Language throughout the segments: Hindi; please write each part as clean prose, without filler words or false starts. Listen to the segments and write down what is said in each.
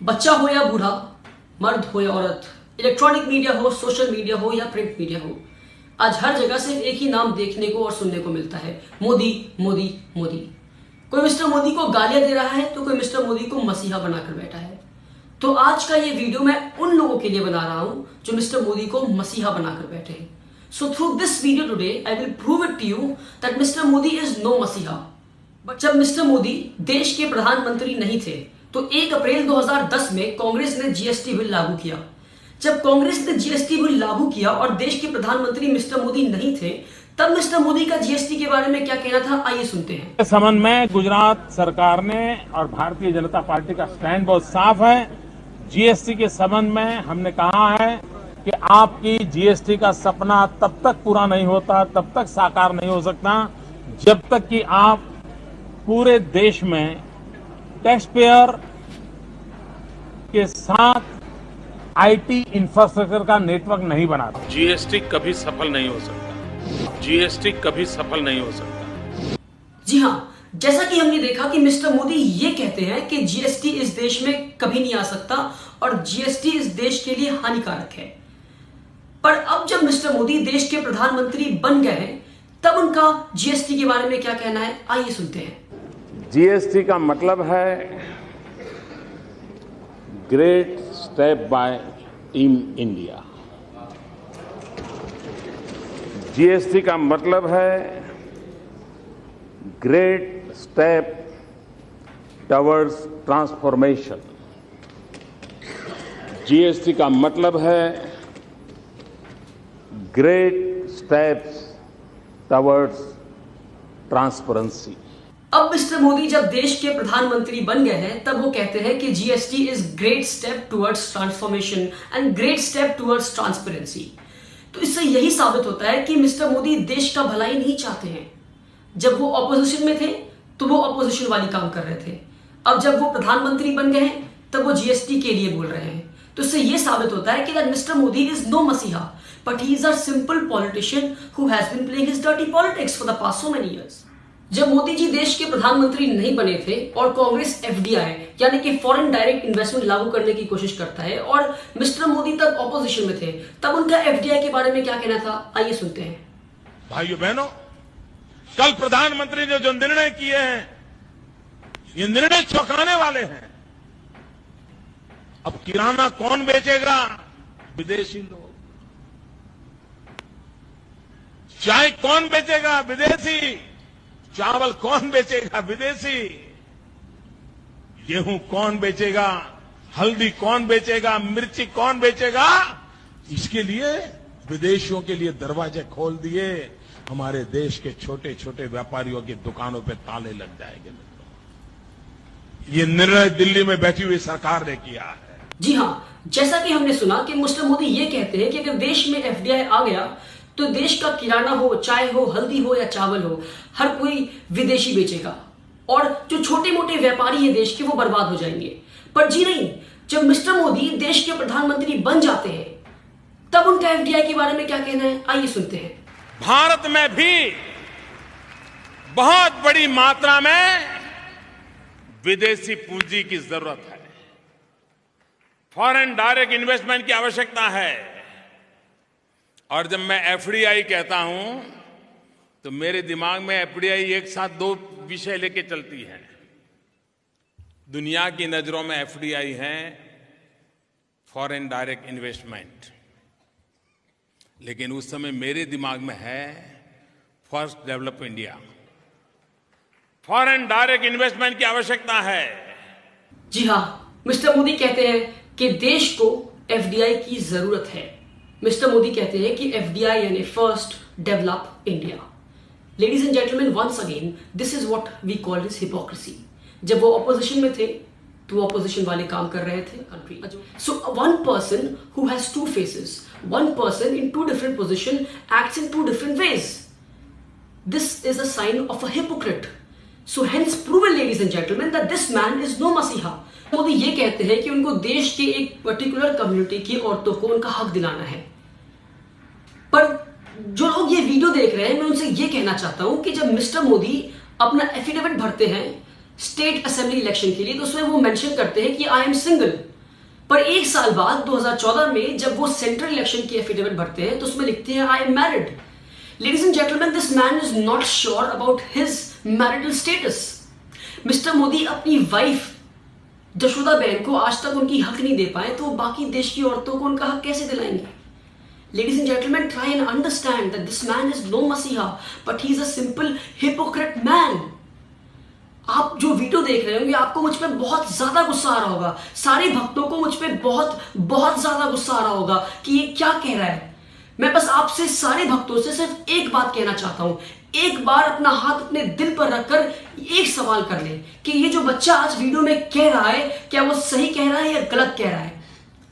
बच्चा हो या बूढ़ा, मर्द हो या औरत, इलेक्ट्रॉनिक मीडिया हो, सोशल मीडिया हो या प्रिंट मीडिया हो, आज हर जगह सिर्फ एक ही नाम देखने को और सुनने को मिलता है, मोदी मोदी मोदी। कोई मिस्टर मोदी को गालियां दे रहा है तो कोई मिस्टर मोदी को मसीहा बनाकर बैठा है। तो आज का ये वीडियो मैं उन लोगों के लिए बना रहा हूं जो मिस्टर मोदी को मसीहा बनाकर बैठे हैं। So through this video today I will prove it to you that mister Modi is no मसीहा। बट जब मिस्टर मोदी देश के प्रधानमंत्री नहीं थे तो 1 अप्रैल 2010 में कांग्रेस ने जीएसटी बिल लागू किया। जब कांग्रेस ने जीएसटी बिल लागू किया और देश के प्रधानमंत्री मिस्टर मोदी नहीं थे, तब मिस्टर मोदी का जीएसटी के बारे में क्या कहना था, आइए सुनते हैं। इस संबंध में गुजरात सरकार ने और भारतीय जनता पार्टी का स्टैंड बहुत साफ है। जीएसटी के संबंध में हमने कहा है कि आपकी जीएसटी का सपना तब तक पूरा नहीं होता, तब तक साकार नहीं हो सकता, जब तक कि आप पूरे देश में टैक्स पेयर के साथ आईटी इंफ्रास्ट्रक्चर का नेटवर्क नहीं बनाते। जीएसटी कभी सफल नहीं हो सकता। जीएसटी कभी सफल नहीं हो सकता। जी हां, जैसा कि हमने देखा कि मिस्टर मोदी ये कहते हैं कि जीएसटी इस देश में कभी नहीं आ सकता और जीएसटी इस देश के लिए हानिकारक है। पर अब जब मिस्टर मोदी देश के प्रधानमंत्री बन गए हैं, तब उनका जीएसटी के बारे में क्या कहना है, आइए सुनते हैं। जीएसटी का मतलब है great step by team India. GST का मतलब है great step towards transformation. GST का मतलब है ग्रेट स्टेप्स टवर्ड्स ट्रांसपेरेंसी। अब मिस्टर मोदी जब देश के प्रधानमंत्री बन गए हैं, तब वो कहते हैं कि GST is great step towards transformation and great step towards transparency. तो इससे यही साबित होता है कि मिस्टर मोदी देश का भलाई नहीं चाहते हैं। जब वो ऑपोजिशन में थे तो वो ऑपोजिशन वाली काम कर रहे थे, अब जब वो प्रधानमंत्री बन गए हैं तब वो जीएसटी के लिए बोल रहे हैं। तो इससे यह साबित होता है कि that mister Modi is no मसीहा, but he is a simple politician who has been playing his dirty politics for the past so many years. जब मोदी जी देश के प्रधानमंत्री नहीं बने थे और कांग्रेस एफडीआई यानी कि फॉरेन डायरेक्ट इन्वेस्टमेंट लागू करने की कोशिश करता है और मिस्टर मोदी तब ऑपोजिशन में थे, तब उनका एफडीआई के बारे में क्या कहना था, आइए सुनते हैं। भाइयों बहनों, कल प्रधानमंत्री ने जो निर्णय किए हैं, ये निर्णय चौंकाने वाले हैं। अब किराना कौन बेचेगा? विदेशी लोग। चाय कौन बेचेगा? विदेशी। चावल कौन बेचेगा? विदेशी। गेहूं कौन बेचेगा? हल्दी कौन बेचेगा? मिर्ची कौन बेचेगा? इसके लिए विदेशियों के लिए दरवाजे खोल दिए। हमारे देश के छोटे छोटे व्यापारियों की दुकानों पे ताले लग जाएंगे। ये निर्णय दिल्ली में बैठी हुई सरकार ने किया है। जी हां, जैसा कि हमने सुना कि मिस्टर मोदी ये कहते हैं कि अगर देश में एफडीआई आ गया तो देश का किराना हो, चाय हो, हल्दी हो या चावल हो, हर कोई विदेशी बेचेगा और जो छोटे मोटे व्यापारी हैं देश के, वो बर्बाद हो जाएंगे। पर जी नहीं, जब मिस्टर मोदी देश के प्रधानमंत्री बन जाते हैं तब उनका एफडीआई के बारे में क्या कहना है, आइए सुनते हैं। भारत में भी बहुत बड़ी मात्रा में विदेशी पूंजी की जरूरत है। फॉरेन डायरेक्ट इन्वेस्टमेंट की आवश्यकता है। और जब मैं एफडीआई कहता हूं तो मेरे दिमाग में एफडीआई एक साथ 2 विषय लेके चलती है। दुनिया की नजरों में एफडीआई है फॉरेन डायरेक्ट इन्वेस्टमेंट, लेकिन उस समय मेरे दिमाग में है first develop India. Foreign direct investment की आवश्यकता है। जी हां, मिस्टर मोदी कहते हैं कि देश को एफडीआई की जरूरत है। मिस्टर मोदी कहते हैं कि एफडीआई यानी first develop India. Ladies and gentleman, once again this is what we call this hypocrisy. जब वो ऑपोजिशन में थे तो ऑपोजिशन वाले काम कर रहे थे country. So one person who has 2 faces, one person in 2 different position acts in 2 different ways. This is a sign of a hypocrite. So hence proven ladies and gentleman that this man is no मसीहा। मोदी ये कहते हैं कि उनको देश के एक पर्टिकुलर कम्युनिटी की औरतों को उनका हक दिलाना है। पर जो लोग ये वीडियो देख रहे हैं, मैं उनसे ये कहना चाहता हूं कि जब मिस्टर मोदी अपना एफिडेविट भरते हैं स्टेट असेंबली इलेक्शन के लिए, तो उसमें वो मेंशन करते हैं कि आई एम सिंगल। पर एक साल बाद 2014 में जब वो सेंट्रल इलेक्शन की एफिडेविट भरते हैं तो उसमें लिखते हैं I am married. Ladies and gentleman, this man is not sure about his marital status. Mister Modi अपनी वाइफ जशोदा बहन को आज तक उनकी हक नहीं दे पाए, तो बाकी देश की औरतों को उनका हक कैसे दिलाएंगे? Ladies and gentlemen, try and understand that this man is no Masiha, but he is a simple hypocrite man. आप जो वीडियो देख रहे होंगे, आपको मुझ पे बहुत ज्यादा गुस्सा आ रहा होगा, सारे भक्तों को मुझ पे बहुत बहुत ज्यादा गुस्सा आ रहा होगा कि ये क्या कह रहा है। मैं बस आपसे सारे भक्तों से सिर्फ एक बात कहना चाहता हूं, एक बार अपना हाथ अपने दिल पर रखकर एक सवाल कर ले कि ये जो बच्चा आज वीडियो में कह रहा है, क्या वो सही कह रहा है या गलत कह रहा है।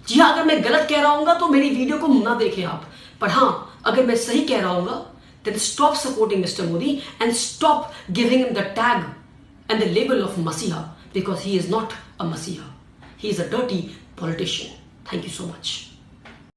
जी हाँ, अगर मैं गलत कह रहा हूँ तो मेरी वीडियो को ना देखें आप, पर हाँ अगर मैं सही कह रहा हूँ then stop supporting Mr. Modi and stop giving him the tag and the label of Masiha, because he is not a Masiha. He is a dirty politician. Thank you so much.